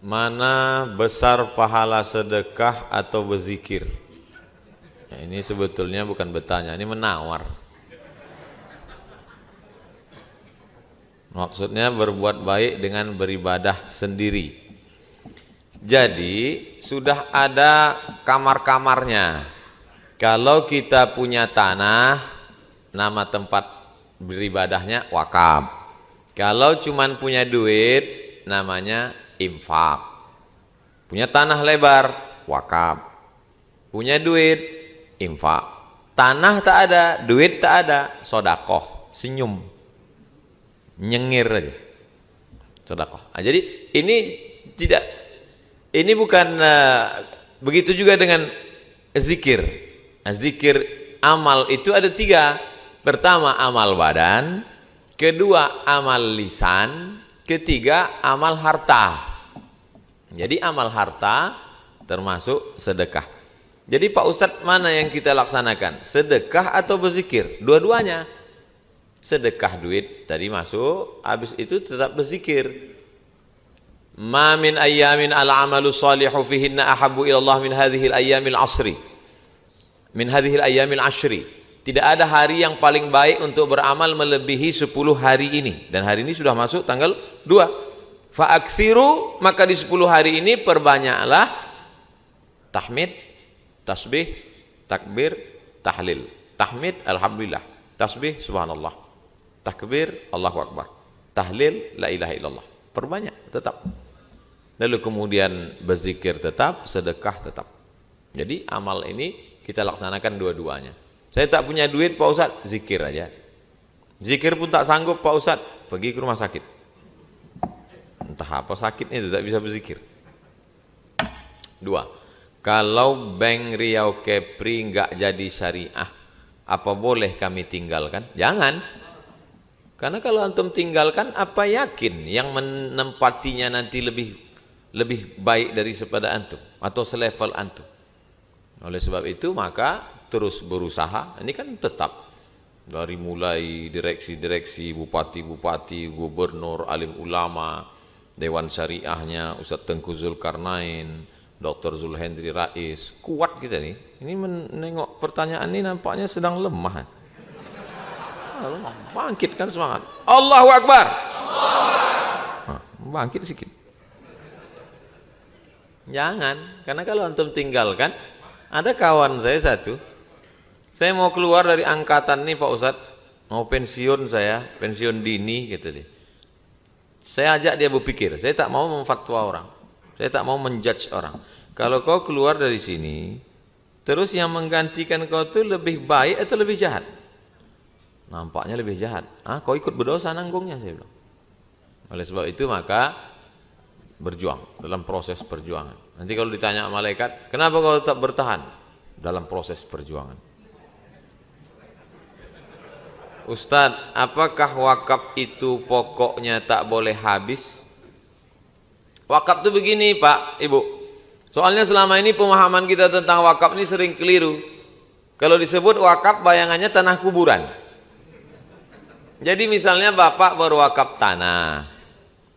mana besar pahala sedekah atau berzikir? Nah, ini sebetulnya bukan bertanya, ini menawar. Maksudnya berbuat baik dengan beribadah sendiri. Jadi sudah ada kamar-kamarnya. Kalau kita punya tanah, nama tempat beribadahnya wakaf. Kalau cuman punya duit, namanya infak. Punya tanah lebar, wakaf. Punya duit, infak. Tanah tak ada, duit tak ada, sodakoh, senyum, nyengir aja, sodakoh. Nah, jadi ini bukan begitu juga dengan zikir. Zikir amal itu ada 3. Pertama amal badan, kedua amal lisan, ketiga amal harta. Jadi amal harta termasuk sedekah. Jadi Pak Ustadz, mana yang kita laksanakan? Sedekah atau berzikir? Dua-duanya. Sedekah duit tadi masuk, habis itu tetap berzikir. Ma min ayyamin al-amalu salihu fihinna ahabbu ilallah min hadhil ayyamil asri. Min hadhil ayyamil ashri. Tidak ada hari yang paling baik untuk beramal melebihi 10 hari ini. Dan hari ini sudah masuk tanggal 2. Fa'akthiru, maka di 10 hari ini perbanyaklah tahmid, tasbih, takbir, tahlil. Tahmid, alhamdulillah. Tasbih, subhanallah. Takbir, Allahu akbar. Tahlil, la ilaha illallah. Perbanyak tetap. Lalu kemudian berzikir tetap, sedekah tetap. Jadi amal ini kita laksanakan dua-duanya. Saya tak punya duit Pak Ustadz, zikir aja. Zikir pun tak sanggup Pak Ustadz, pergi ke rumah sakit. Entah apa sakitnya itu, tak bisa berzikir. 2. Kalau Bank Riau Kepri enggak jadi syariah, apa boleh kami tinggalkan? Jangan. Karena kalau antum tinggalkan, apa yakin yang menempatinya nanti lebih baik daripada antum atau selevel antum? Oleh sebab itu maka terus berusaha. Ini kan tetap dari mulai direksi-direksi, bupati-bupati, gubernur, alim ulama, dewan syariahnya Ustadz Tengku Zulkarnain, Dr. Zulhendri Rais. Kuat kita nih. Ini menengok pertanyaan ini nampaknya sedang lemah. Bangkit kan semangat. Allahu Akbar. Bangkit sedikit. Jangan, karena kalau antum tinggalkan, ada kawan saya satu, saya mau keluar dari angkatan nih Pak Ustadz, mau pensiun saya, pensiun dini gitu deh. Saya ajak dia berpikir, saya tak mau memfatwa orang, saya tak mau menjudge orang. Kalau kau keluar dari sini, terus yang menggantikan kau itu lebih baik atau lebih jahat? Nampaknya lebih jahat. Kau ikut berdosa nanggungnya, saya bilang. Oleh sebab itu maka berjuang dalam proses perjuangan. Nanti kalau ditanya malaikat, kenapa kau tetap bertahan dalam proses perjuangan? Ustadz, apakah wakaf itu pokoknya tak boleh habis? Wakaf itu begini Pak, Ibu. Soalnya selama ini pemahaman kita tentang wakaf ini sering keliru. Kalau disebut wakaf bayangannya tanah kuburan. Jadi misalnya Bapak berwakaf tanah.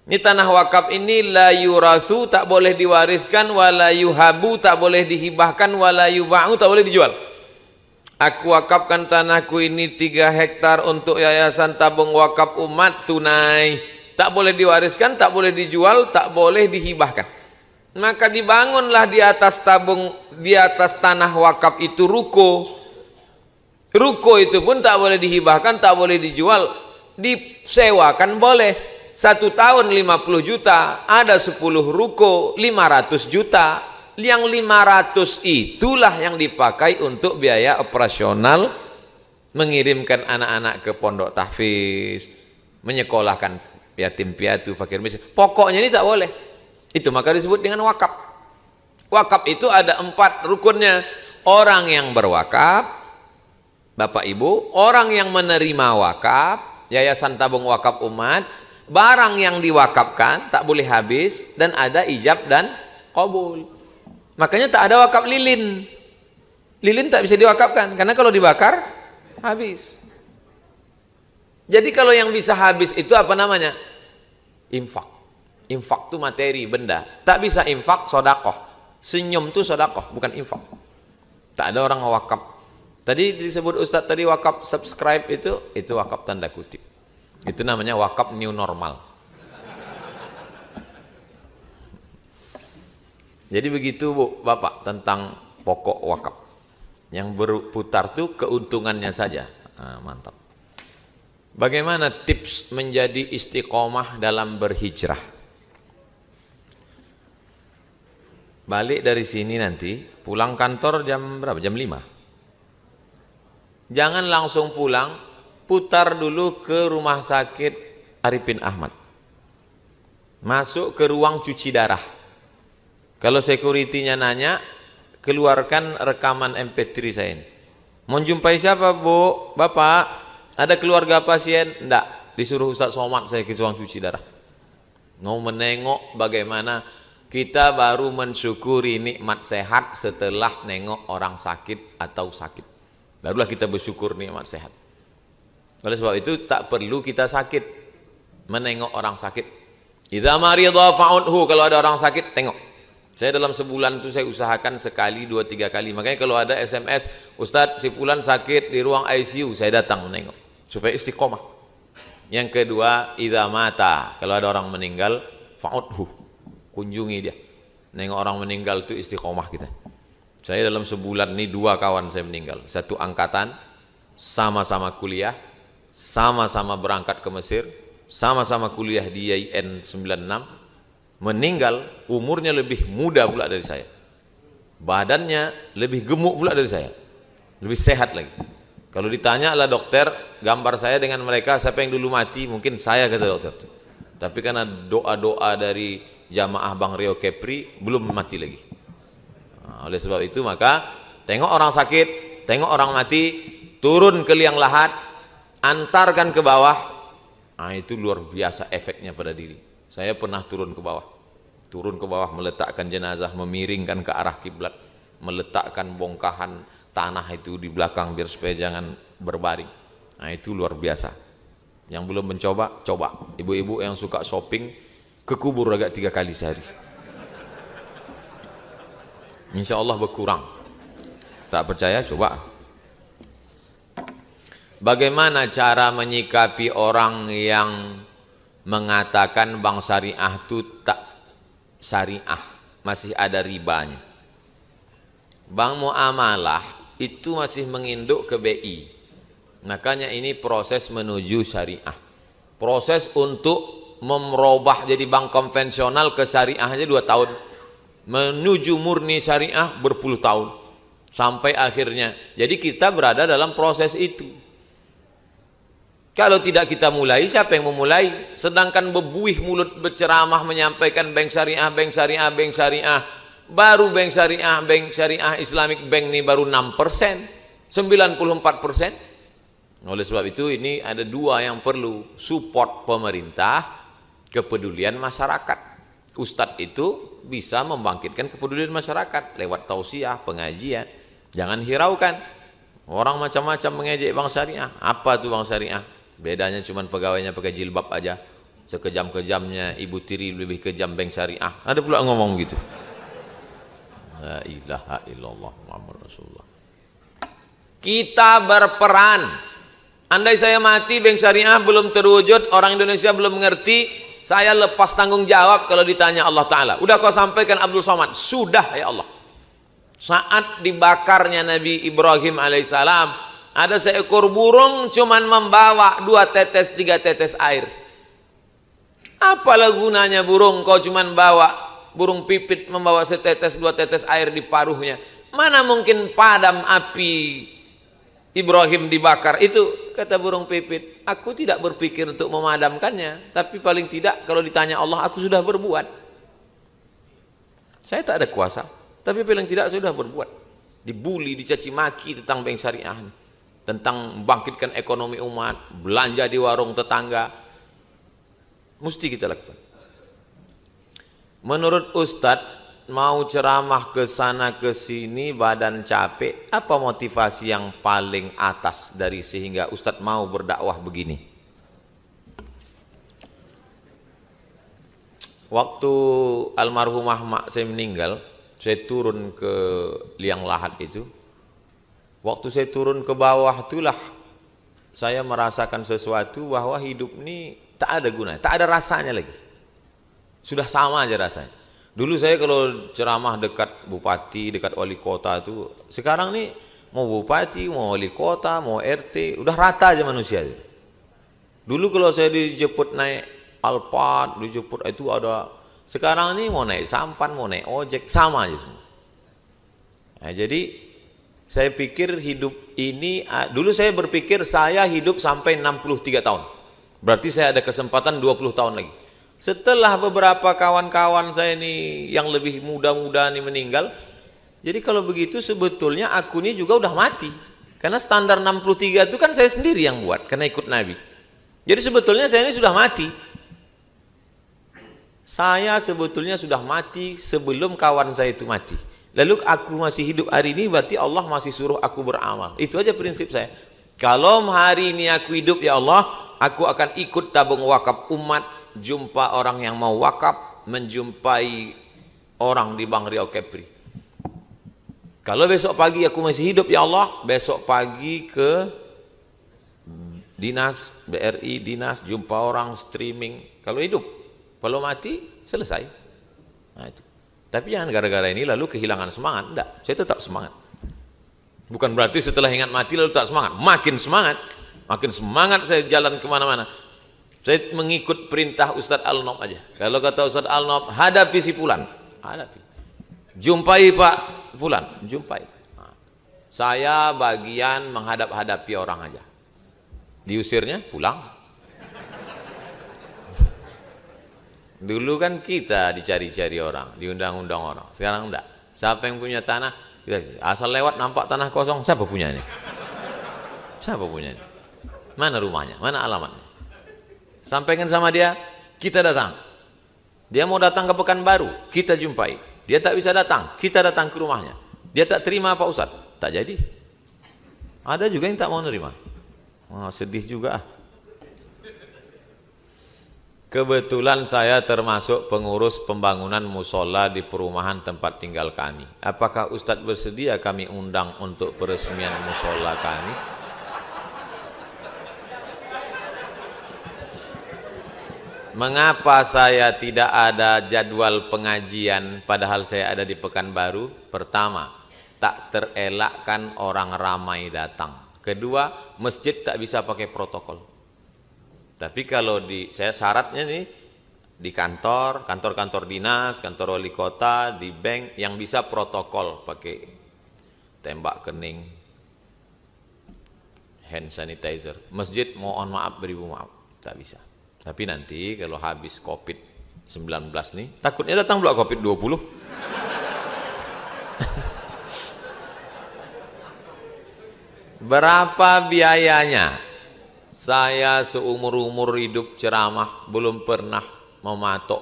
Ini tanah wakaf ini la yurasu, tak boleh diwariskan, wala yuhabu, tak boleh dihibahkan, wala yuba'u, tak boleh dijual. Aku wakafkan tanahku ini 3 hektar untuk yayasan tabung wakaf umat tunai. Tak boleh diwariskan, tak boleh dijual, tak boleh dihibahkan. Maka dibangunlah di atas tanah wakaf itu ruko. Ruko itu pun tak boleh dihibahkan, tak boleh dijual, disewakan boleh. 1 tahun 50 juta, ada 10 ruko 500 juta. Yang 500 itulah yang dipakai untuk biaya operasional, mengirimkan anak-anak ke pondok tahfiz, menyekolahkan yatim piatu, fakir miskin. Pokoknya ini tak boleh. Itu maka disebut dengan wakaf. Wakaf itu ada 4 rukunnya. Orang yang berwakaf, Bapak Ibu, orang yang menerima wakaf, yayasan tabung wakaf umat, barang yang diwakafkan tak boleh habis, dan ada ijab dan qabul. Makanya tak ada wakaf lilin. Lilin tak bisa diwakafkan karena kalau dibakar habis. Jadi kalau yang bisa habis itu apa namanya? Infak. Infak itu materi, benda. Tak bisa infak sodakoh. Senyum itu sodakoh, bukan infak. Tak ada orang wakaf. Tadi disebut Ustadz tadi wakaf subscribe itu wakaf tanda kutip. Itu namanya wakaf new normal. Jadi begitu Bu, Bapak, tentang pokok wakaf. Yang berputar tuh keuntungannya saja. Nah, mantap. Bagaimana tips menjadi istiqomah dalam berhijrah? Balik dari sini nanti, pulang kantor jam berapa? Jam 5. Jangan langsung pulang, putar dulu ke rumah sakit Arifin Ahmad. Masuk ke ruang cuci darah. Kalau security-nya nanya, keluarkan rekaman MP3 saya ini. Mau jumpai siapa Bu? Bapak, ada keluarga pasien? Enggak, disuruh Ustaz Somad saya ke ruang cuci darah. Mau menengok bagaimana kita baru mensyukuri nikmat sehat setelah nengok orang sakit atau sakit. Barulah kita bersyukur nikmat sehat. Oleh sebab itu tak perlu kita sakit menengok orang sakit. Idza marida fa'udhu, kalau ada orang sakit tengok. Saya dalam sebulan itu saya usahakan sekali, 2-3 kali. Makanya kalau ada SMS, Ustadz si fulan sakit di ruang ICU, saya datang menengok supaya istiqomah. Yang kedua, idza mata, kalau ada orang meninggal, fa'udhu, kunjungi dia. Nengok orang meninggal itu istiqomah kita. Saya dalam sebulan ini 2 kawan saya meninggal. Satu angkatan, sama-sama kuliah, sama-sama berangkat ke Mesir, sama-sama kuliah di IAIN 96. Meninggal, umurnya lebih muda pula dari saya, badannya lebih gemuk pula dari saya, lebih sehat lagi. Kalau ditanya lah dokter, gambar saya dengan mereka siapa yang dulu mati, mungkin saya, kata dokter. Tapi karena doa-doa dari jamaah Bang Rio Kepri, belum mati lagi. Nah, oleh sebab itu maka tengok orang sakit, tengok orang mati, turun ke liang lahat, antarkan ke bawah. Nah, itu luar biasa efeknya pada diri. Saya pernah turun ke bawah meletakkan jenazah, memiringkan ke arah kiblat, meletakkan bongkahan tanah itu di belakang biar supaya jangan berbaring. Nah, itu luar biasa. Yang belum mencoba, coba. Ibu-ibu yang suka shopping, ke kubur agak 3 kali sehari. Insya Allah berkurang. Tak percaya, coba. Bagaimana cara menyikapi orang yang mengatakan bank syariah itu tak syariah, masih ada ribanya? Bank muamalah itu masih menginduk ke BI. Makanya ini proses menuju syariah. Proses untuk merubah jadi bank konvensional ke syariah aja 2 tahun. Menuju murni syariah berpuluh tahun. Sampai akhirnya. Jadi kita berada dalam proses itu. Kalau tidak kita mulai, siapa yang memulai? Sedangkan bebuih mulut berceramah menyampaikan bank syariah, bank syariah, bank syariah. Baru bank syariah Islamic Bank ini baru 6%, 94%. Oleh sebab itu ini ada 2 yang perlu, support pemerintah, kepedulian masyarakat. Ustadz itu bisa membangkitkan kepedulian masyarakat lewat tausiah, pengajian. Jangan hiraukan. Orang macam-macam mengejek bank syariah. Apa tuh bank syariah? Bedanya cuma pegawainya pakai jilbab aja. Sekejam-kejamnya ibu tiri lebih kejam bank syariah. Ada pula ngomong gitu. La ilaha illallah Muhammad Rasulullah. Kita berperan. Andai saya mati bank syariah belum terwujud, orang Indonesia belum mengerti, saya lepas tanggung jawab kalau ditanya Allah Ta'ala. Udah kau sampaikan Abdul Somad? Sudah ya Allah. Saat dibakarnya Nabi Ibrahim alaihissalam, ada seekor burung cuman membawa 2 tetes 3 tetes air. Apalah gunanya burung kau cuman bawa, burung pipit membawa setetes 2 tetes air di paruhnya. Mana mungkin padam api Ibrahim dibakar itu, kata burung pipit. Aku tidak berpikir untuk memadamkannya, tapi paling tidak kalau ditanya Allah, aku sudah berbuat. Saya tak ada kuasa, tapi paling tidak saya sudah berbuat. Dibuli, dicaci maki tentang bank syariah, tentang membangkitkan ekonomi umat, belanja di warung tetangga, mesti kita lakukan. Menurut Ustadz, mau ceramah ke sana ke sini badan capek, apa motivasi yang paling atas dari sehingga Ustadz mau berdakwah begini? waktu almarhumah mak saya meninggal, saya turun ke liang lahat itu. Waktu saya turun ke bawah itulah saya merasakan sesuatu bahwa hidup ini tak ada gunanya, tak ada rasanya lagi. Sudah sama aja rasanya. Dulu saya kalau ceramah dekat bupati, dekat wali kota itu, sekarang nih mau bupati, mau wali kota, mau RT, udah rata aja manusia itu. Dulu kalau saya dijemput naik Alphard, dijemput itu ada. Sekarang ini mau naik sampan, mau naik ojek, sama aja semua. Nah, jadi saya pikir hidup ini, dulu saya berpikir saya hidup sampai 63 tahun. Berarti saya ada kesempatan 20 tahun lagi. Setelah beberapa kawan-kawan saya ini yang lebih muda-muda nih meninggal, jadi kalau begitu sebetulnya aku ini juga udah mati. Karena standar 63 itu kan saya sendiri yang buat, karena ikut Nabi. Jadi sebetulnya saya ini sudah mati. Saya sebetulnya sudah mati sebelum kawan saya itu mati. Lalu aku masih hidup hari ini, berarti Allah masih suruh aku beramal. Itu aja prinsip saya. Kalau hari ini aku hidup, ya Allah, aku akan ikut tabung wakaf umat, jumpa orang yang mau wakaf, menjumpai orang di Bank Riau Kepri. Kalau besok pagi aku masih hidup, ya Allah, besok pagi ke dinas, BRI, dinas, jumpa orang, streaming. Kalau hidup, kalau mati, selesai. Nah, itu. Tapi jangan gara-gara ini lalu kehilangan semangat. Enggak, saya tetap semangat. Bukan berarti setelah ingat mati lalu tak semangat. Makin semangat. Makin semangat saya jalan kemana-mana. Saya mengikut perintah Ustadz Al-Nob aja. Kalau kata Ustadz Al-Nob, hadapi si Fulan. Hadapi. Jumpai Pak Fulan. Jumpai. Nah, saya bagian menghadap-hadapi orang aja. Diusirnya, pulang. Dulu kan kita dicari-cari orang, diundang-undang orang. Sekarang enggak. Siapa yang punya tanah, asal lewat nampak tanah kosong, siapa punyanya? Siapa punyanya? Mana rumahnya? Mana alamatnya? Sampaikan sama dia, kita datang. Dia mau datang ke Pekanbaru, kita jumpai. Dia tak bisa datang, kita datang ke rumahnya. Dia tak terima Pak Ustadz, tak jadi. Ada juga yang tak mau nerima. Oh, sedih juga. Kebetulan saya termasuk pengurus pembangunan musola di perumahan tempat tinggal kami. Apakah Ustadz bersedia kami undang untuk peresmian musola kami? Mengapa saya tidak ada jadwal pengajian padahal saya ada di Pekanbaru? Pertama, tak terelakkan orang ramai datang. Kedua, masjid tak bisa pakai protokol. Tapi kalau saya syaratnya nih di kantor dinas, kantor wali kota, di bank yang bisa protokol pakai tembak kening, hand sanitizer. Masjid mohon maaf beribu maaf, tak bisa. Tapi nanti kalau habis COVID-19 nih, takutnya datang pula COVID-20. Berapa biayanya? Saya seumur-umur hidup ceramah belum pernah mematok.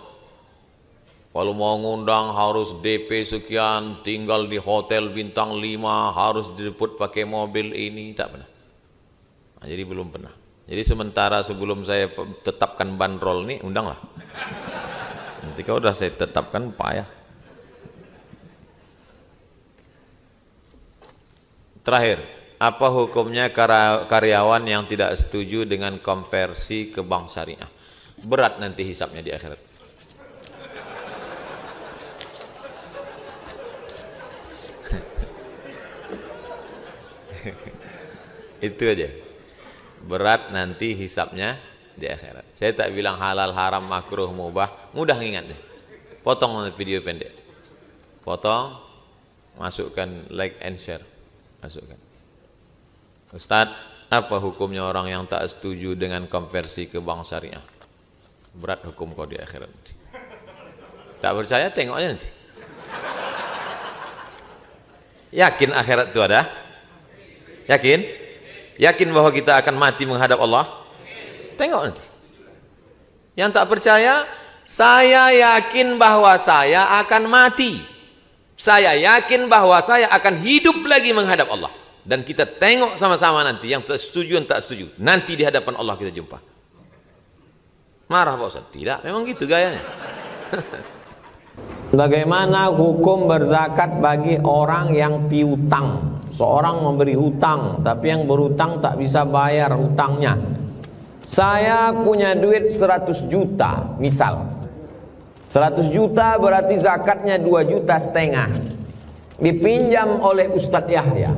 Kalau mau ngundang harus DP sekian, tinggal di hotel bintang 5, harus dijemput pakai mobil ini, tak pernah. Nah, jadi belum pernah. Jadi sementara sebelum saya tetapkan bandrol nih, undanglah. Nanti kalau udah saya tetapkan payah. Terakhir. Apa hukumnya karyawan yang tidak setuju dengan konversi ke bank syariah? Berat nanti hisapnya di akhirat. Itu aja. Berat nanti hisapnya di akhirat. Saya tak bilang halal, haram, makruh, mubah. Mudah ngingat deh. Potong video pendek. Potong, masukkan like and share. Masukkan. Ustadz, apa hukumnya orang yang tak setuju dengan konversi ke bank syariah? Berat hukum kau di akhirat nanti. Tak percaya, tengok aja nanti. Yakin akhirat itu ada? Yakin? Yakin bahwa kita akan mati menghadap Allah? Tengok nanti. Yang tak percaya, saya yakin bahwa saya akan mati. Saya yakin bahwa saya akan hidup lagi menghadap Allah. Dan kita tengok sama-sama nanti yang tak setuju dan tak setuju. Nanti di hadapan Allah kita jumpa. Marah Pak Ustaz? Tidak, memang gitu gayanya. Bagaimana hukum berzakat bagi orang yang piutang? Seorang memberi hutang, tapi yang berhutang tak bisa bayar hutangnya. Saya punya duit 100 juta, misal 100 juta berarti zakatnya 2,5 juta, dipinjam oleh Ustadz Yahya.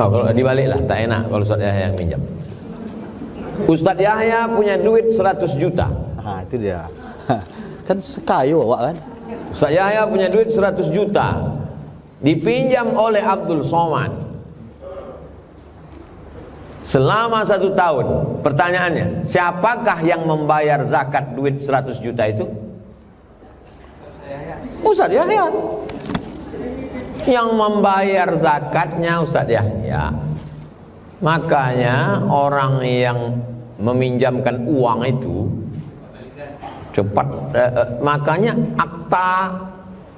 Oh, kalau dibaliklah, tak enak kalau Ustadz Yahya yang minjam. Ustadz Yahya punya duit 100 juta. Nah, itu dia. Kan sekayu awak kan. Ustadz Yahya punya duit 100 juta, dipinjam oleh Abdul Somad selama 1 tahun. Pertanyaannya, siapakah yang membayar zakat duit 100 juta itu? Ustadz Yahya. Yang membayar zakatnya Ustadz Yahya. Makanya orang yang meminjamkan uang itu cepat, makanya akta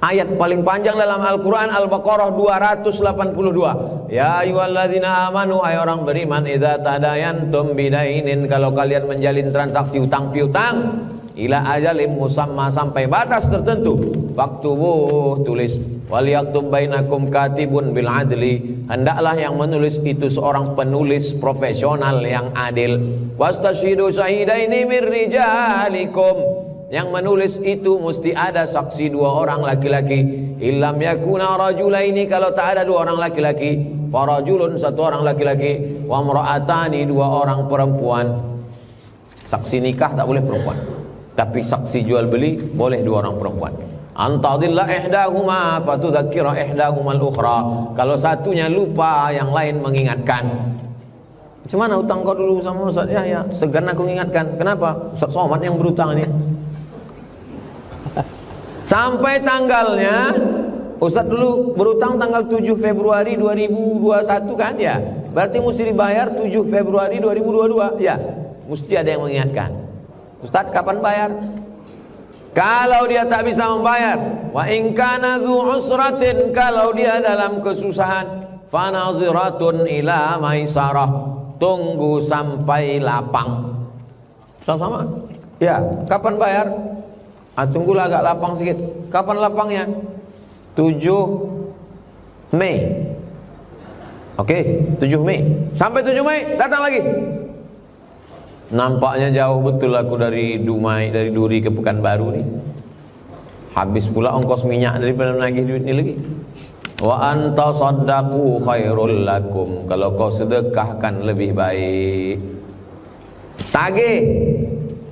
ayat paling panjang dalam Al-Quran Al-Baqarah 282. Ya ayyuhalladzina amanu, hai orang beriman, idza tadayantum bidainin, kalau kalian menjalin transaksi utang piutang, ila ajalim musamma, sampai batas tertentu, faktubuh, tulis, wal yaktub bainakum katibun bil adli, hendaklah yang menulis itu seorang penulis profesional yang adil, wastashidu syahidaini mir rijalikum, yang menulis itu mesti ada saksi 2 orang laki-laki, illam yakuna rajulaini, kalau tak ada 2 orang laki-laki, farajulun 1 orang laki-laki, wa imra'atani 2 orang perempuan. Saksi nikah tak boleh perempuan, tapi saksi jual beli boleh 2 orang perempuan. Antadillah ihdahuma fatudzakkira ihdahumal ukhra, kalau satunya lupa yang lain mengingatkan. Macam mana hutang kau dulu sama Ustaz Yahya? Segan aku ingatkan. Kenapa? Ustaz Somad yang berhutang ini. Sampai tanggalnya, Ustaz dulu berhutang tanggal 7 Februari 2021 kan ya? Berarti mesti dibayar 7 Februari 2022 ya? Mesti ada yang mengingatkan. Ustaz kapan bayar? Kalau dia tak bisa membayar, wa in kana dzu usratin, kalau dia dalam kesusahan, fa naziratun ila maisarah, tunggu sampai lapang. Sama-sama. Ya, kapan bayar? Tunggulah agak lapang sedikit. Kapan lapangnya? 7 Mei. Oke, 7 Mei. Sampai 7 Mei datang lagi. Nampaknya jauh betul aku dari Dumai, dari Duri ke Pekanbaru nih. Habis pula ongkos minyak daripada menagih duit ini lagi. Wa anta saddaqu khairul lakum, kalau kau sedekahkan lebih baik. Tagih,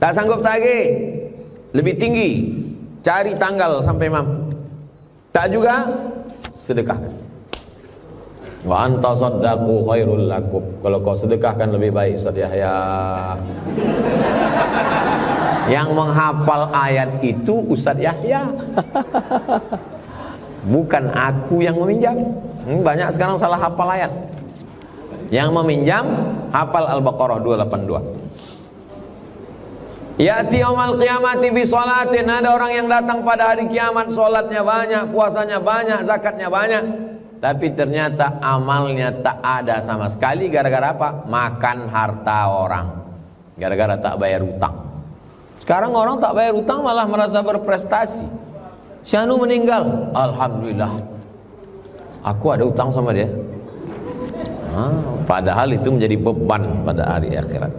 tak sanggup tagih, lebih tinggi, cari tanggal sampai mampu. Tak juga, sedekahkan. Wa anta saddaqu khairul lakum, kalau kau sedekahkan lebih baik. Ustaz Yahya yang menghafal ayat itu Ustaz Yahya, bukan aku yang meminjam. Banyak sekarang salah hafal ayat. Yang meminjam hafal Al-Baqarah 282. Ya'ti yaumal qiyamati bi sholatin, ada orang yang datang pada hari kiamat, sholatnya banyak, puasanya banyak, zakatnya banyak, tapi ternyata amalnya tak ada sama sekali. Gara-gara apa? Makan harta orang, gara-gara tak bayar utang. Sekarang orang tak bayar utang malah merasa berprestasi. Syanu meninggal, alhamdulillah, aku ada utang sama dia. Padahal itu menjadi beban pada hari akhirat.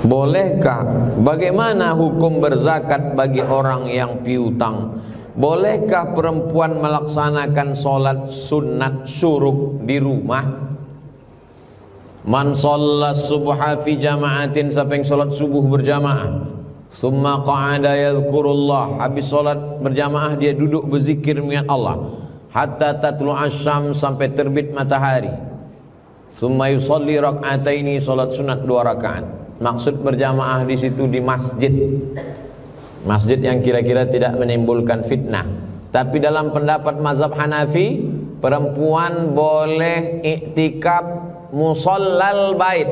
Bolehkah bagaimana hukum berzakat bagi orang yang piutang? Bolehkah perempuan melaksanakan sholat sunat syuruk di rumah? Man shalla subha fi jama'atin, siapa yang sholat subuh berjamaah, summa qa'ada yadhkurullah, habis sholat berjamaah dia duduk berzikir mengingat Allah, hatta tatlu asyam, sampai terbit matahari, summa yusalli rak'ataini, sholat sunat 2 rakaat. Maksud berjamaah di situ di masjid, masjid yang kira-kira tidak menimbulkan fitnah. Tapi dalam pendapat mazhab Hanafi, perempuan boleh iktikaf musallal bait.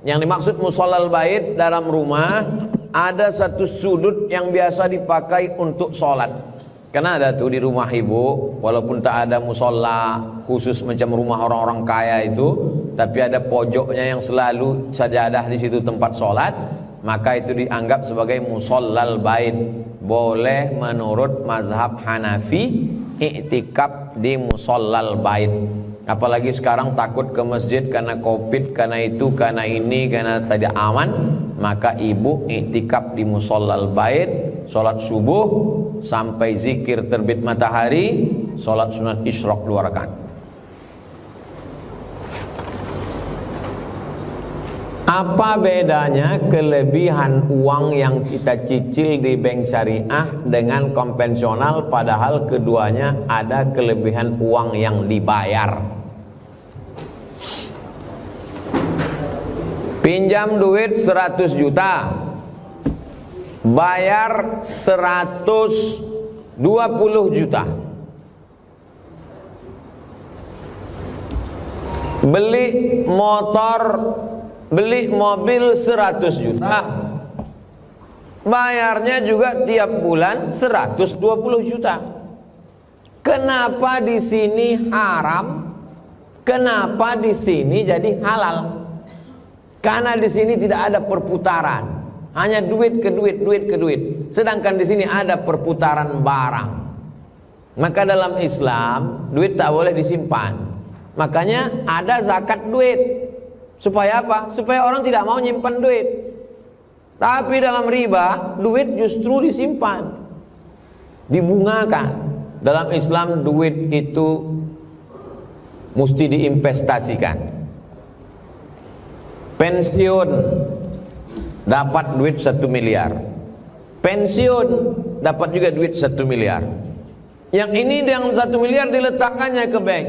Yang dimaksud musallal bait, dalam rumah ada satu sudut yang biasa dipakai untuk sholat. Karena ada tuh di rumah ibu, walaupun tak ada musola khusus macam rumah orang-orang kaya itu, tapi ada pojoknya yang selalu sajadah di situ tempat sholat, maka itu dianggap sebagai musollal bait. Boleh menurut mazhab Hanafi iktikaf di musollal bait. Apalagi sekarang takut ke masjid karena covid, karena itu, karena ini, karena tidak aman, maka ibu iktikaf di musollal bait, sholat subuh sampai zikir terbit matahari, sholat sunat isyraq 2 rakaat. Apa bedanya kelebihan uang yang kita cicil di bank syariah dengan konvensional, padahal keduanya ada kelebihan uang yang dibayar? Pinjam duit 100 juta, bayar 120 juta. Beli motor, beli mobil 100 juta, bayarnya juga tiap bulan 120 juta. Kenapa di sini haram? Kenapa di sini jadi halal? Karena di sini tidak ada perputaran, hanya duit ke duit, duit ke duit. Sedangkan di sini ada perputaran barang. Maka dalam Islam duit tak boleh disimpan. Makanya ada zakat duit. Supaya apa? Supaya orang tidak mau nyimpan duit. Tapi dalam riba, duit justru disimpan, dibungakan. Dalam Islam duit itu mesti diinvestasikan. Pensiun dapat duit 1 miliar, pensiun dapat juga duit 1 miliar. Yang ini yang 1 miliar diletakkannya ke bank,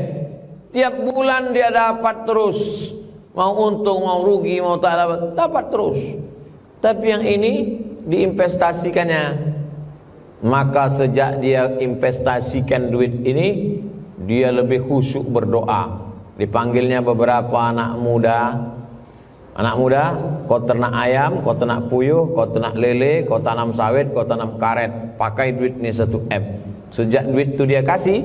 tiap bulan dia dapat terus, mau untung mau rugi mau tak dapat terus. Tapi yang ini diinvestasikannya, maka sejak dia investasikan duit ini, dia lebih khusyuk berdoa. Dipanggilnya beberapa anak muda, kau ternak ayam, kau ternak puyuh, kau ternak lele, kau tanam sawit, kau tanam karet, pakai duit ini 1 M. Sejak duit itu dia kasih,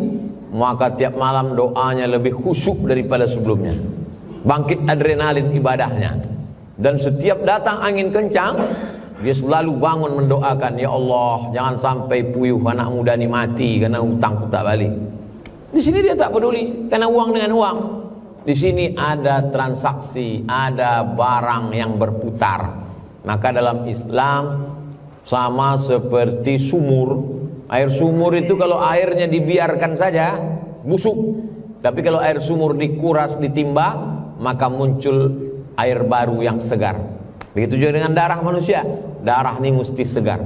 maka tiap malam doanya lebih khusyuk daripada sebelumnya. Bangkit adrenalin ibadahnya. Dan setiap datang angin kencang, dia selalu bangun mendoakan, ya Allah, jangan sampai puyuh anak muda ini mati karena hutang tak balik. Di sini dia tak peduli, karena uang dengan uang. Di sini ada transaksi, ada barang yang berputar. Maka dalam Islam sama seperti sumur. Air sumur itu kalau airnya dibiarkan saja busuk. Tapi kalau air sumur dikuras, ditimba, maka muncul air baru yang segar. Begitu juga dengan darah manusia. Darah ini mesti segar.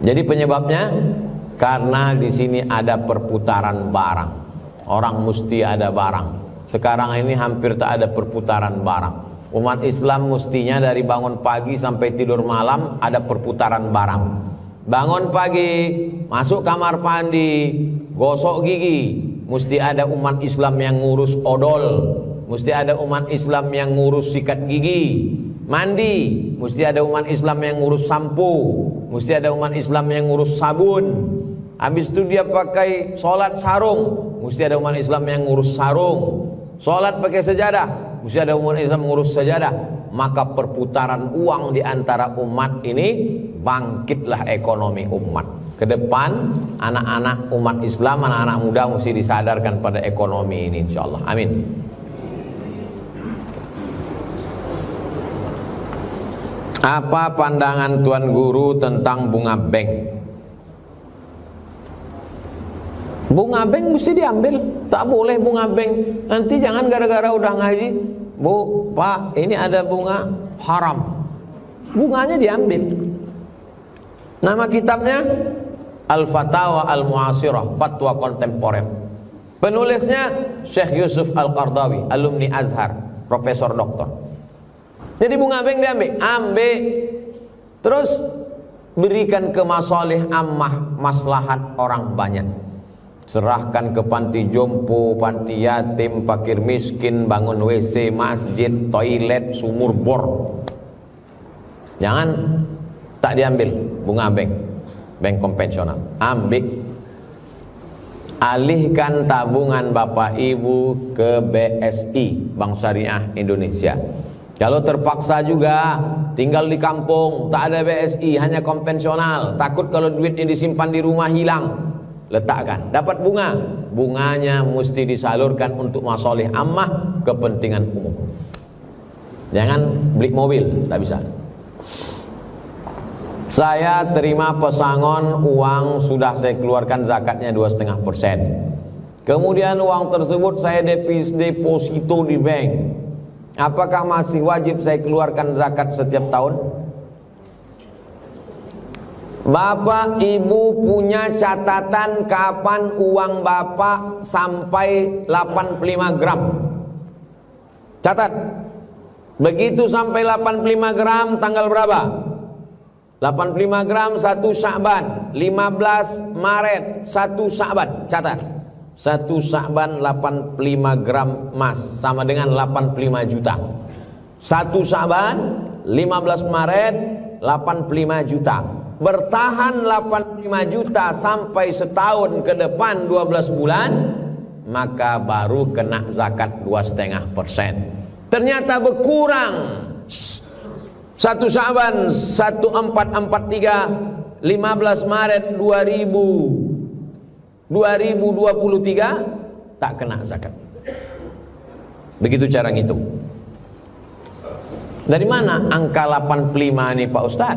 Jadi penyebabnya karena di sini ada perputaran barang. Orang mesti ada barang. Sekarang ini hampir tak ada perputaran barang. Umat Islam mestinya dari bangun pagi sampai tidur malam ada perputaran barang. Bangun pagi, masuk kamar mandi, gosok gigi, mesti ada umat Islam yang ngurus odol, mesti ada umat Islam yang ngurus sikat gigi. Mandi, mesti ada umat Islam yang ngurus sampo, mesti ada umat Islam yang ngurus sabun. Habis itu dia pakai sholat sarung, mesti ada umat Islam yang ngurus sarung. Sholat pakai sejadah, mesti ada umat Islam ngurus sejadah. Maka perputaran uang di antara umat ini, bangkitlah ekonomi umat. Ke depan anak-anak umat Islam, anak-anak muda mesti disadarkan pada ekonomi ini, insyaallah. Amin. Apa pandangan Tuan Guru tentang bunga bank? Bunga bank mesti diambil, tak boleh bunga bank. Nanti jangan gara-gara udah ngaji, Bu, Pak, ini ada bunga haram. Bunganya diambil. Nama kitabnya Al-Fatawa Al-Mu'asirah, Fatwa Kontemporer. Penulisnya Syekh Yusuf Al-Qardawi, alumni Azhar, profesor doktor. Jadi bunga bank diambil, ambil, terus berikan ke masalih ammah, maslahat orang banyak. Serahkan ke panti jompo, panti yatim, fakir miskin, bangun WC, masjid, toilet, sumur bor. Jangan tak diambil bunga bank. bank konvensional. Ambil, alihkan tabungan Bapak Ibu ke BSI, Bank Syariah Indonesia. Kalau terpaksa juga tinggal di kampung, tak ada BSI, hanya konvensional, takut kalau duitnya disimpan di rumah hilang, letakkan, dapat bunga. Bunganya mesti disalurkan untuk masalih ammah, kepentingan umum. Jangan beli mobil, tak bisa. Saya terima pesangon uang, sudah saya keluarkan zakatnya 2,5%. Kemudian uang tersebut saya deposito di bank. Apakah masih wajib saya keluarkan zakat setiap tahun? Bapak Ibu punya catatan kapan uang Bapak sampai 85 gram. Catat. Begitu sampai 85 gram tanggal berapa? 85 gram 1 Sya'ban, 15 Maret 1 Sya'ban. Catat. 1 Sya'ban 85 gram emas sama dengan 85 juta. 1 Sya'ban 15 Maret 85 juta. Bertahan 85 juta sampai setahun ke depan 12 bulan, maka baru kena zakat 2,5%. Ternyata berkurang. 1 Sya'ban 1443 15 Maret 2023 tak kena zakat. Begitu cara ngitung. Dari mana angka 85 ini Pak Ustaz?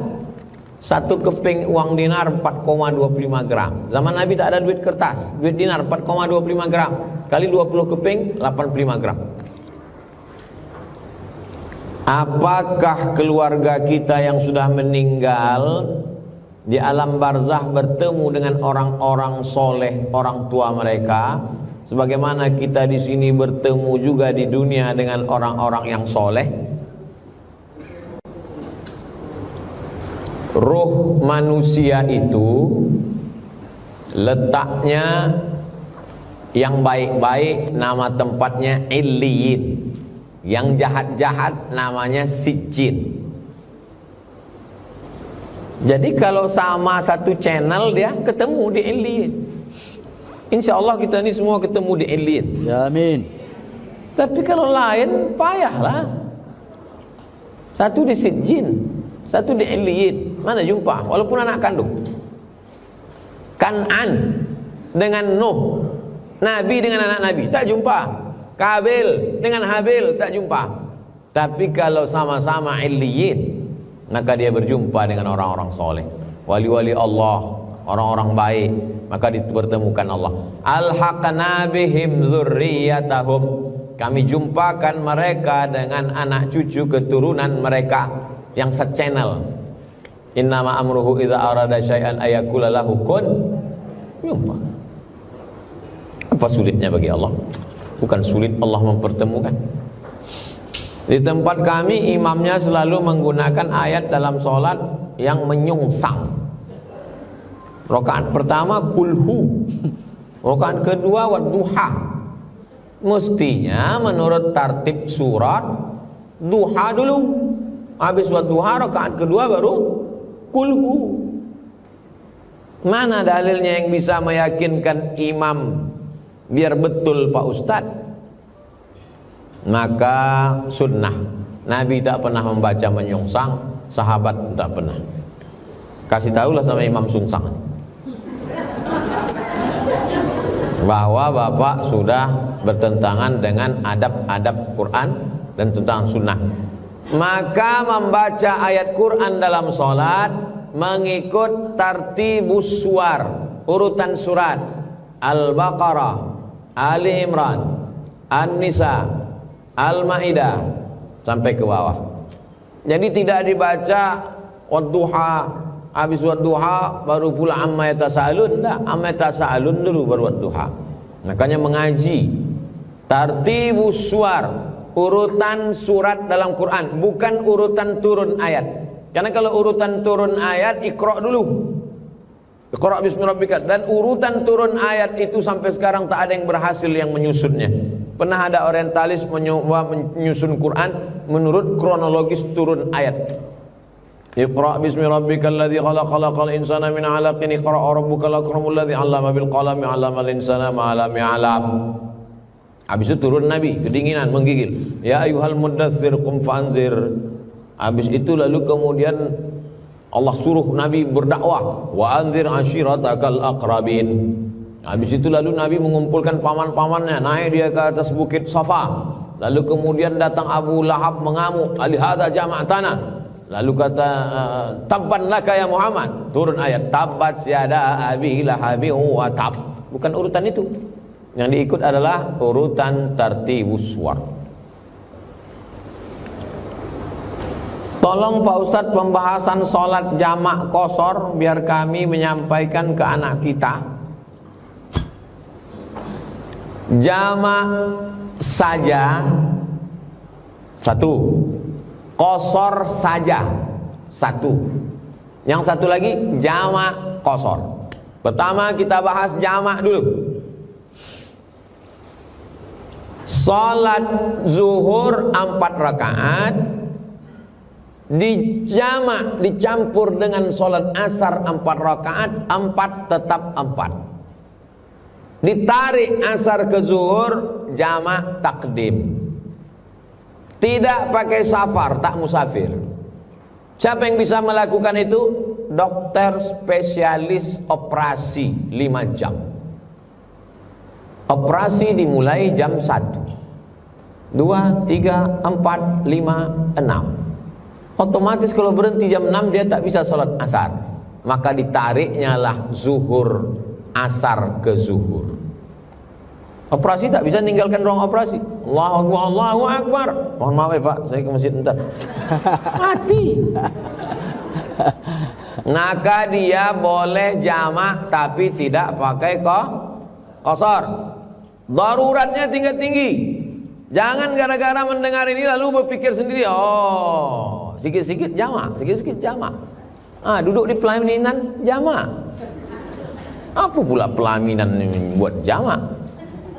1 keping uang dinar 4,25 gram. Zaman Nabi tak ada duit kertas, duit dinar 4,25 gram kali 20 keping 85 gram. Apakah keluarga kita yang sudah meninggal di alam barzah bertemu dengan orang-orang soleh, orang tua mereka, sebagaimana kita di sini bertemu juga di dunia dengan orang-orang yang soleh? Ruh manusia itu letaknya yang baik-baik nama tempatnya Illiyin, yang jahat-jahat namanya Sijjin. Jadi kalau sama satu channel dia ketemu di Illiyin. Insya Allah kita ini semua ketemu di Illiyin. Ya, amin. Tapi kalau lain payahlah. Satu di Sijjin, satu di Illiyin. Mana jumpa? Walaupun anak kandung. Kan'an dengan Nuh, Nabi dengan anak Nabi, tak jumpa. Kabil dengan Habil, tak jumpa. Tapi kalau sama-sama Illiyin, maka dia berjumpa dengan orang-orang soleh, wali-wali Allah, orang-orang baik, maka dipertemukan Allah. Alhaqna bihim dzurriyyatahum, kami jumpakan mereka dengan anak cucu keturunan mereka yang se-channel. Innama amruhu idza arada syai'an ayaqula lahu kun yumma. Apa sulitnya bagi Allah? Bukan sulit Allah mempertemukan. Di tempat kami imamnya selalu menggunakan ayat dalam sholat yang menyungsang. Rakaat pertama kulhu, rakaat kedua wadduha. Mestinya menurut tartib surat duha dulu, habis wadduha rakaat kedua baru kulhu. Mana dalilnya yang bisa meyakinkan imam biar betul Pak Ustadz? Maka sunnah, Nabi tak pernah membaca menyongsang, sahabat tak pernah. Kasih tahulah sama imam sungsang bahwa bapak sudah bertentangan dengan adab-adab Quran dan tentang sunnah. Maka membaca ayat Quran dalam sholat mengikut tartibus suwar, urutan surat Al-Baqarah, Ali Imran, An-Nisa, Al-Ma'idah sampai ke bawah. Jadi tidak dibaca wadduha, habis wadduha baru pula amma yatasaalun. Enggak, amma yatasaalun dulu baru wadduha. Makanya mengaji tartibus suwar, urutan surat dalam Quran, bukan urutan turun ayat. Karena kalau urutan turun ayat Iqra dulu, Iqra bismi rabbika, dan urutan turun ayat itu sampai sekarang tak ada yang berhasil yang menyusunnya. Pernah ada orientalis mencoba menyusun Quran menurut kronologis turun ayat. Iqra bismi rabbikal ladzi khalaq khalaqal insana min 'alaqin iqra rabbukal akramul ladzi 'allama bil qalami 'allamal insana ma lam ya'lam. Habis itu turun Nabi, kedinginan, menggigil. Ya ayyuhal muddatsir qum fa'anzir. Habis itu lalu kemudian Allah suruh Nabi berdakwah, wa anzir ashiratakal aqrabin. Habis itu lalu Nabi mengumpulkan paman-pamannya, naik dia ke atas bukit Safa. Lalu kemudian datang Abu Lahab mengamuk, alihada jama'tana. Lalu kata tabban laka ya Muhammad, turun ayat tabbat yada abi lahabi wa tab. Bukan urutan itu. Yang diikut adalah urutan tartibus suwar. Tolong Pak Ustadz pembahasan sholat jamak qashar biar kami menyampaikan ke anak kita. Jamak saja satu, qashar saja satu. Yang satu lagi jamak qashar. Pertama kita bahas jamak dulu. Salat zuhur 4 rakaat dijamak, dicampur dengan salat asar 4 rakaat, 4 tetap 4. Ditarik asar ke zuhur, jamak takdim. Tidak pakai safar, tak musafir. Siapa yang bisa melakukan itu? Dokter spesialis operasi 5 jam. Operasi dimulai jam 1, 2, 3, 4, 5, 6. Otomatis kalau berhenti jam 6 dia tak bisa sholat asar. Maka ditariknya lah zuhur asar ke zuhur. Operasi tak bisa tinggalkan ruang operasi. Allahu Akbar, Allahu Akbar. Mohon maaf ya Pak, saya ke masjid bentar. Mati. Maka dia boleh jamak tapi tidak pakai qashar. Daruratnya tinggi-tinggi. Jangan gara-gara mendengar ini lalu berpikir sendiri, oh, sikit-sikit jamak, sikit-sikit jamak. Duduk di pelaminan jamak. Apa pula pelaminan ini buat jamak?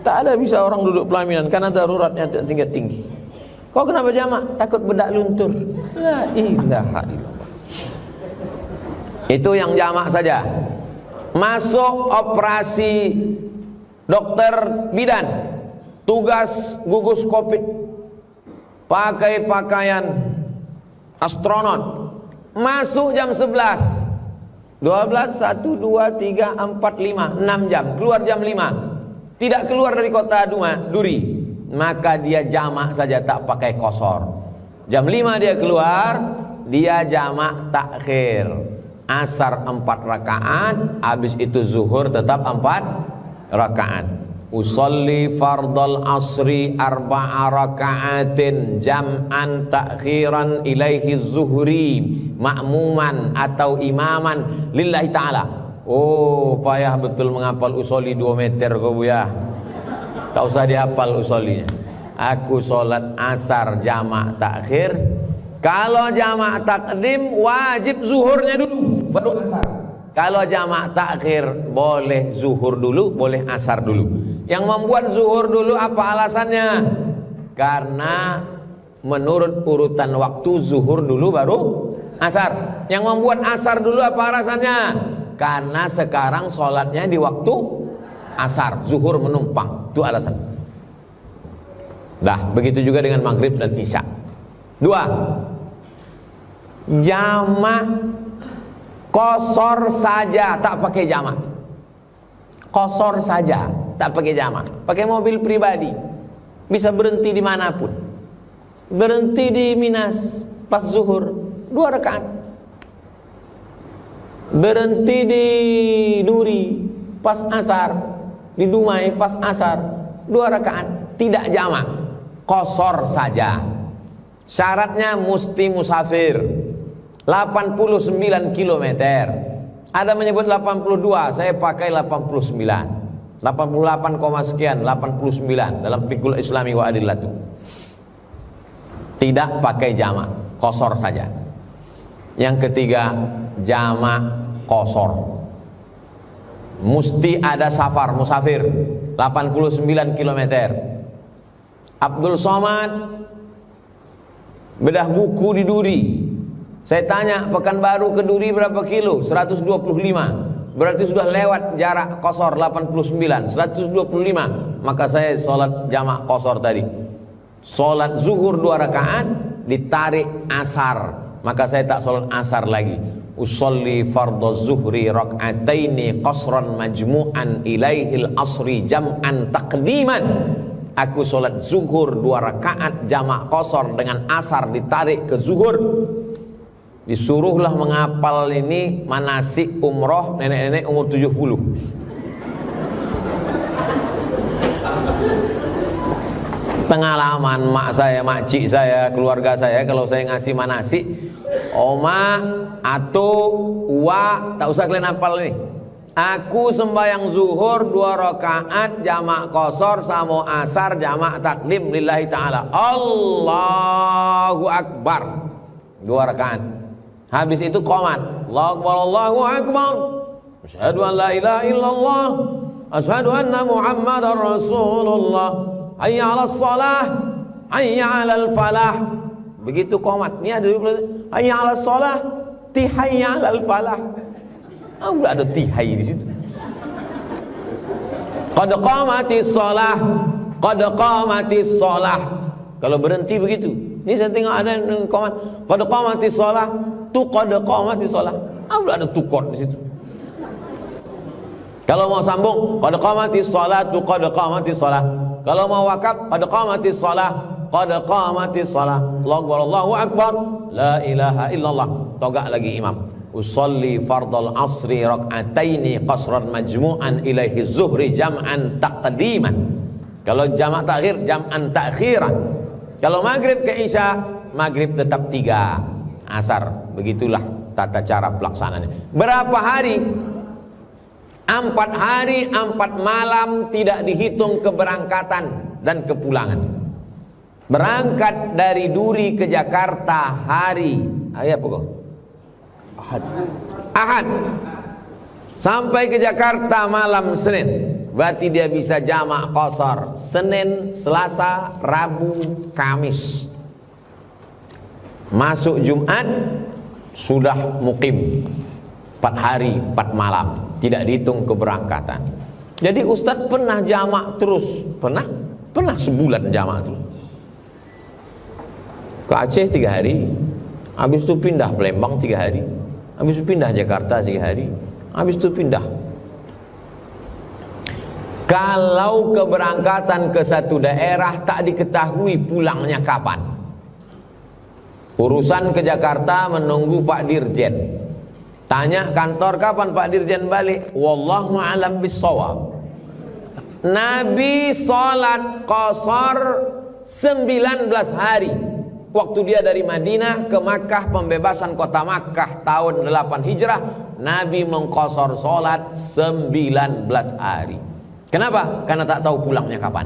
Tak ada bisa orang duduk pelaminan karena daruratnya tinggi-tinggi. Kau kenapa jamak? Takut bedak luntur. La ilaha illallah. Itu yang jamak saja. Masuk operasi dokter bidan, tugas gugus covid, pakai pakaian astronot, masuk jam 11, 12, 1, 2, 3, 4, 5, 6 jam, keluar jam 5, tidak keluar dari kota Duri, maka dia jamak saja tak pakai qashar. Jam 5 dia keluar, dia jamak takhir, asar 4 rakaat, habis itu zuhur tetap 4 rakaat. Usolli fardal asri 4 rakaatin jam'an takhiran ilaihi zuhri ma'muman atau imaman lillahi ta'ala. Oh, payah betul menghafal usolli 2 meter kau ya. Tak usah dihafal usollinya. Aku sholat asar jamak takhir. Kalau jamak takdim wajib zuhurnya dulu baru asar. Kalau jamak takhir boleh zuhur dulu, boleh asar dulu. Yang membuat zuhur dulu apa alasannya? Karena menurut urutan waktu zuhur dulu baru asar. Yang membuat asar dulu apa alasannya? Karena sekarang sholatnya di waktu asar, zuhur menumpang. Itu alasan. Dah, begitu juga dengan maghrib dan isya. 2. Jamak qashar saja, tak pakai jamak. Qashar saja, tak pakai jamak. Pakai mobil pribadi, bisa berhenti dimanapun. Berhenti di Minas pas zuhur 2 rakaat. Berhenti di Duri pas asar, di Dumai pas asar 2 rakaat. Tidak jamak, qashar saja. Syaratnya mesti musafir 89 km. Ada menyebut 82, saya pakai 89. 88, sekian, 89 dalam Fiqhul Islami wa Adillatu. Tidak pakai jamak, qashar saja. Yang ketiga, jamak qashar. Mesti ada safar, musafir 89 km. Abdul Somad bedah buku di Duri, Saya tanya, Pekanbaru ke Duri berapa kilo? 125. Berarti sudah lewat jarak qashar 89, 125. Maka saya sholat jamak qashar tadi. Sholat zuhur 2 rakaat, ditarik asar. Maka saya tak sholat asar lagi. Usolli fardhu zuhri rak'ataini qasran majmu'an ilaihil asri jam'an taqdiman. Aku sholat zuhur 2 rakaat jamak qashar dengan asar ditarik ke zuhur. Disuruhlah menghafal ini manasik umroh nenek-nenek umur 70. Pengalaman mak saya, makcik saya, keluarga saya, kalau saya ngasih manasik, oma, atau wa, tak usah kalian hafal nih. Aku sembahyang zuhur 2 rakaat jamak qashar sama asar jamak takdim lillahi ta'ala. Allahu Akbar 2 rakaat. Habis itu qomat. Allahu Akbar, Allahu Akbar. Asyhadu an la ilaha illallah. Asyhadu anna Muhammadar Rasulullah. Hayya 'alas shalah, hayya 'alal falah. Begitu qomat. Ini ada hayya 'alas shalah, ti hayya 'alal falah. Ada tihai di situ. Qad qamatis shalah, qad qamatis shalah. Kalau berhenti begitu. Ini saya tengok ada qomat. Qad qamatis shalah, tu qad qamatis shalah. Ada tukot di situ. Kalau mau sambung, qad qamatis shalah, tu qad qamatis shalah. Kalau mau wakaf, qad qamatis shalah, qad qamatis shalah. Allahu Akbar, la ilaha illallah. Togak lagi imam. Usolli fardal asri rak'ataini qasran majmu'an ilaihi zuhri jam'an taqdiman. Kalau jamak takhir, jam'an takhiran. Kalau maghrib ke isya, maghrib tetap 3, asar. Begitulah tata cara pelaksananya. Berapa hari? 4 hari 4 malam, tidak dihitung keberangkatan dan kepulangan. Berangkat dari Duri ke Jakarta hari apa kok? Ahad. Sampai ke Jakarta malam Senin. Berarti dia bisa jamak qashar Senin, Selasa, Rabu, Kamis. Masuk Jumat sudah mukim 4 hari 4 malam, tidak dihitung keberangkatan. Jadi Ustadz pernah jamak terus, pernah sebulan jamak terus. Ke Aceh 3 hari, habis itu pindah Palembang 3 hari, habis itu pindah Jakarta 3 hari, habis itu pindah. Kalau keberangkatan ke satu daerah tak diketahui pulangnya kapan, urusan ke Jakarta menunggu Pak Dirjen. Tanya kantor, kapan Pak Dirjen balik? Wallahu a'lam bissawab. Nabi salat qashar 19 hari. Waktu dia dari Madinah ke Makkah, pembebasan kota Makkah tahun 8 Hijrah, Nabi mengqashar salat 19 hari. Kenapa? Karena tak tahu pulangnya kapan.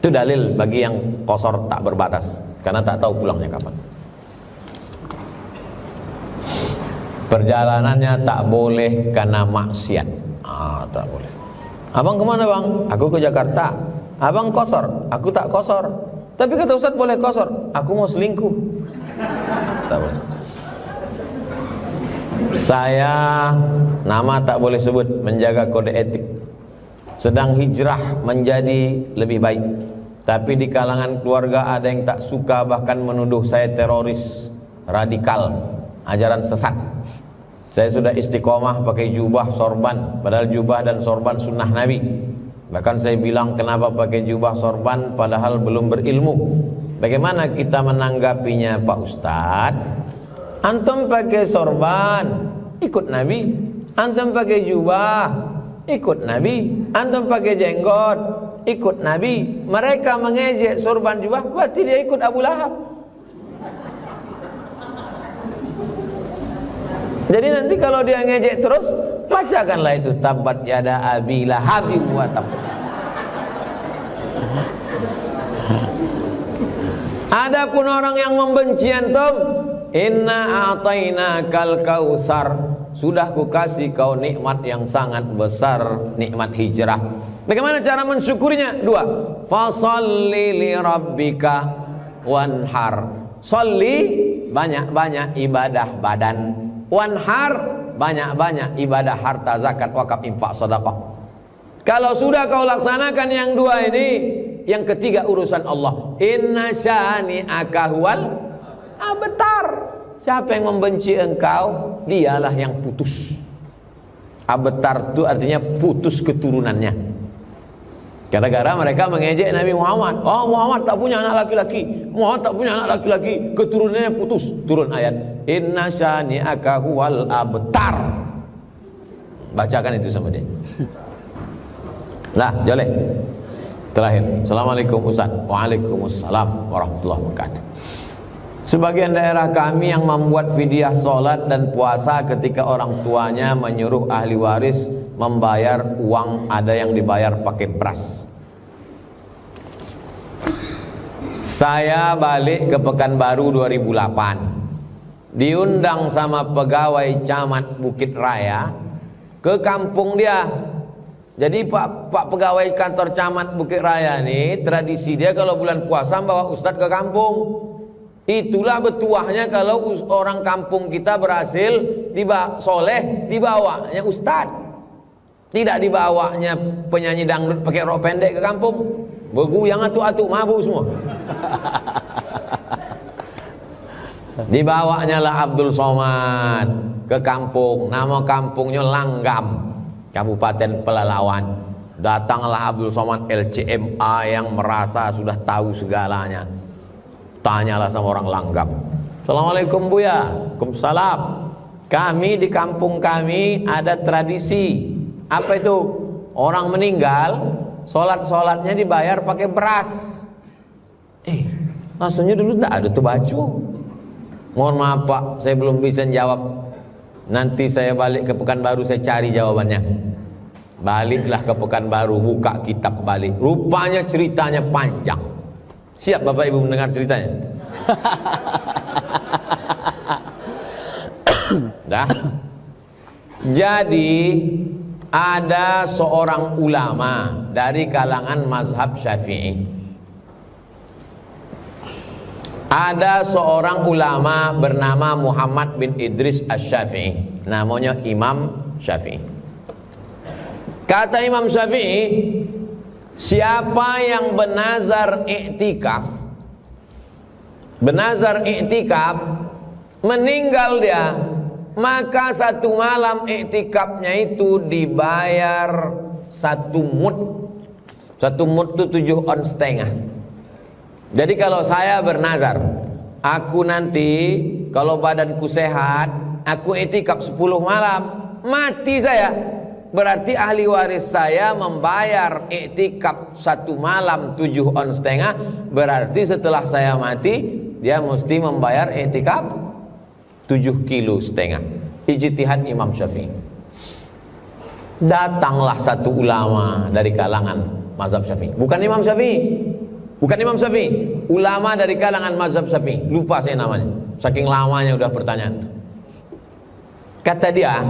Itu dalil bagi yang qashar tak berbatas, karena tak tahu pulangnya kapan. Perjalanannya tak boleh karena maksiat. Tak boleh. Abang kemana bang? Aku ke Jakarta. Abang qashar, aku tak qashar. Tapi kata Ustaz boleh qashar. Aku mau selingkuh. Tak boleh. Saya nama tak boleh sebut, menjaga kode etik, sedang hijrah menjadi lebih baik. Tapi di kalangan keluarga ada yang tak suka, bahkan menuduh saya teroris radikal, ajaran sesat. Saya sudah istiqomah pakai jubah sorban, padahal jubah dan sorban sunnah Nabi. Bahkan saya bilang, kenapa pakai jubah sorban padahal belum berilmu? Bagaimana kita menanggapinya Pak Ustadz? Antum pakai sorban, ikut Nabi. Antum pakai jubah, ikut Nabi. Antum pakai jenggot, ikut Nabi. Mereka mengejek sorban jubah, berarti dia ikut Abu Lahab. Jadi nanti kalau dia ngejek terus, bacakanlah itu tabat yada abi lahabin wa tab. Adapun orang yang membenci antum, inna a'tainakal kautsar, sudah kukasih kau nikmat yang sangat besar, nikmat hijrah. Bagaimana cara mensyukurinya? 2. Fasalli li rabbika wanhar. Salli banyak-banyak ibadah badan. Wanhar, banyak-banyak ibadah harta, zakat, wakaf, infak, sedekah. Kalau sudah kau laksanakan yang dua ini, yang ketiga urusan Allah. Inna syani'aka huwal abtar. Siapa yang membenci engkau, dialah yang putus. Abtar itu artinya putus keturunannya. Gara-gara mereka mengejek Nabi Muhammad. Oh, Muhammad tak punya anak laki-laki. Muhammad tak punya anak laki-laki. Keturunannya putus. Turun ayat. Inna syani'aka huwal abtar. Bacakan itu sama dia. Lah, joleh. Terakhir. Assalamualaikum Ustaz. Waalaikumsalam warahmatullahi wabarakatuh. Sebagian daerah kami yang membuat fidyah sholat dan puasa ketika orang tuanya menyuruh ahli waris membayar uang, ada yang dibayar pakai beras. Saya balik ke Pekanbaru 2008, diundang sama pegawai camat Bukit Raya ke kampung dia. Jadi pak pegawai kantor camat Bukit Raya ini, tradisi dia kalau bulan puasa bawa ustadz ke kampung. Itulah betuahnya kalau orang kampung kita berhasil soleh, dibawanya ustadz. Tidak dibawanya penyanyi dangdut pakai rok pendek ke kampung. Berguyang atuk-atuk mabuk semua. Dibawanya lah Abdul Somad ke kampung. Nama kampungnya Langgam, Kabupaten Pelalawan. Datanglah Abdul Somad LCMA yang merasa sudah tahu segalanya. Tanyalah sama orang Langgam. Assalamualaikum Buya. Waalaikumsalam. Kami di kampung kami ada tradisi. Apa itu? Orang meninggal, sholatnya dibayar pakai beras. Maksudnya dulu tak ada tuh baju. Mohon maaf Pak, saya belum bisa jawab. Nanti saya balik ke Pekanbaru, saya cari jawabannya. Baliklah ke Pekanbaru, buka kitab balik. Rupanya ceritanya panjang. Siap Bapak Ibu mendengar ceritanya? Dah. Jadi ada seorang ulama dari kalangan mazhab Syafi'i. Ada seorang ulama bernama Muhammad bin Idris Asy-Syafi'i. Namanya Imam Syafi'i. Kata Imam Syafi'i, siapa yang bernazar iktikaf, meninggal dia, maka satu malam iktikafnya itu dibayar 1 mud. 1 mud itu 7 ons setengah. Jadi kalau saya bernazar, aku nanti kalau badanku sehat, aku iktikaf 10 malam, mati saya, berarti ahli waris saya membayar iktikaf 1 malam 7 ons setengah. Berarti setelah saya mati, dia mesti membayar iktikaf 7,5 kilo. Ijtihad Imam Syafi'i. Datanglah satu ulama dari kalangan mazhab Syafi'i. Bukan Imam Syafi'i, ulama dari kalangan mazhab Syafi'i. Lupa saya namanya, saking lamanya udah pertanyaan. Kata dia,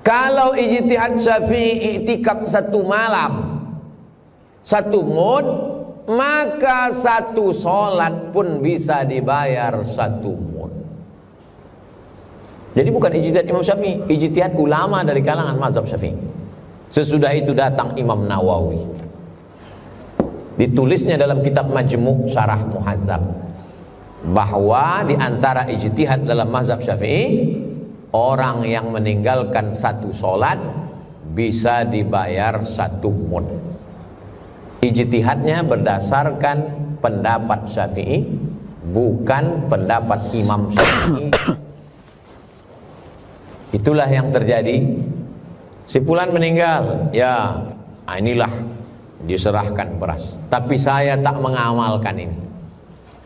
kalau ijtihad Syafi'i iktikaf 1 malam 1 mud, maka 1 sholat pun bisa dibayar 1 mud. Jadi bukan ijtihad Imam Syafi'i, ijtihad ulama dari kalangan mazhab Syafi'i. Sesudah itu datang Imam Nawawi. Ditulisnya dalam kitab Majmu' Syarah Muhazzab bahwa di antara ijtihad dalam mazhab Syafi'i, orang yang meninggalkan 1 sholat bisa dibayar 1 mud. Ijtihadnya berdasarkan pendapat Syafi'i, bukan pendapat Imam Syafi'i. Itulah yang terjadi. Si fulan meninggal, ya inilah diserahkan beras. Tapi saya tak mengamalkan ini.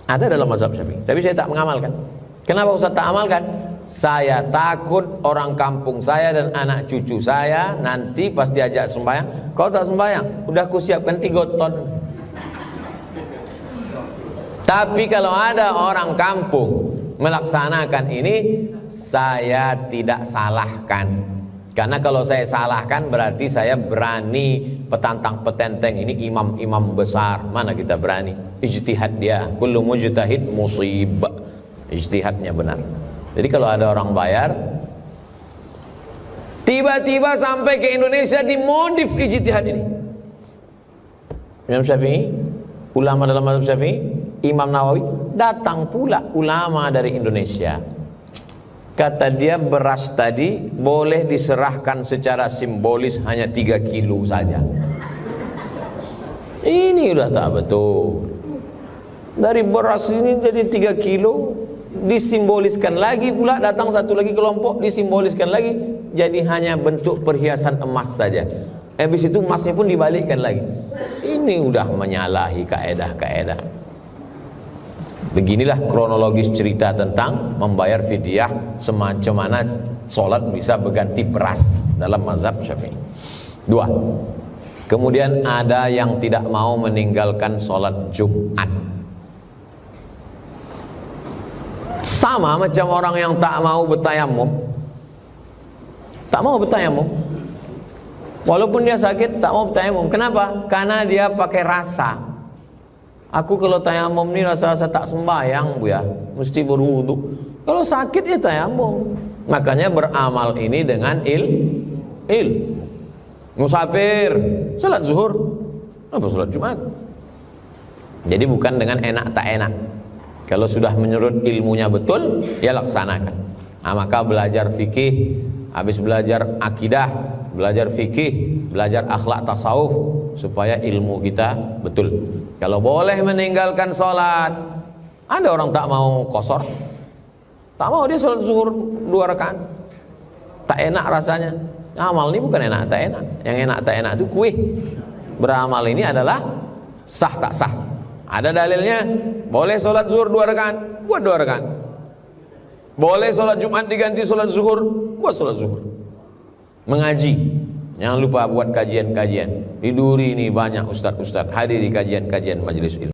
Ada dalam mazhab Syafi'i, tapi saya tak mengamalkan. Kenapa Ustaz tak amalkan? Saya takut orang kampung saya dan anak cucu saya nanti pas diajak sembahyang, kau tak sembahyang, udah ku siapkan 3 ton. Tapi kalau ada orang kampung melaksanakan ini, saya tidak salahkan. Karena kalau saya salahkan berarti saya berani petantang petenteng, ini imam-imam besar, mana kita berani. Ijtihad dia, kullu mujtahid musib. ijtihadnya benar. Jadi kalau ada orang bayar, tiba-tiba sampai ke Indonesia dimodif ijtihad ini. Imam Syafi'i, ulama dalam mazhab Syafi'i, Imam Nawawi, datang pula ulama dari Indonesia. Kata dia, beras tadi boleh diserahkan secara simbolis hanya 3 kilo saja. Ini udah tak betul. Dari beras ini jadi 3 kilo, disimboliskan lagi pula, datang satu lagi kelompok, disimboliskan lagi, jadi hanya bentuk perhiasan emas saja. Habis itu emasnya pun dibalikkan lagi. Ini udah menyalahi kaedah-kaedah. Beginilah kronologis cerita tentang membayar fidyah, semacam mana sholat bisa berganti beras dalam mazhab Syafi'i. 2. Kemudian ada yang tidak mau meninggalkan sholat Jumat. Sama macam orang yang tak mau bertayamum. Tak mau bertayamum. Walaupun dia sakit, tak mau bertayamum. Kenapa? Karena dia pakai rasa. Aku kalau tayamum ni rasa-rasa tak sembahyang, Bu ya, mesti berwudu. Kalau sakit ya tayamum. Makanya beramal ini dengan musafir, salat zuhur, apa salat Jumat. Jadi bukan dengan enak tak enak. Kalau sudah menyerut ilmunya betul, ya laksanakan. Nah, maka belajar fikih, habis belajar akidah, belajar fikih, belajar akhlak tasawuf, supaya ilmu kita betul. Kalau boleh meninggalkan sholat, ada orang tak mau qasar, tak mau dia sholat zuhur 2 rakaat, tak enak rasanya. Amal ini bukan enak tak enak. Yang enak tak enak itu kue. Beramal ini adalah sah tak sah. Ada dalilnya. Boleh sholat zuhur 2 rakaat, buat 2 rakaat. Boleh sholat Jumat diganti sholat zuhur, buat sholat zuhur. Mengaji, jangan lupa buat kajian-kajian. Di Duri ini banyak ustaz-ustaz hadir di kajian-kajian majelis ilmu.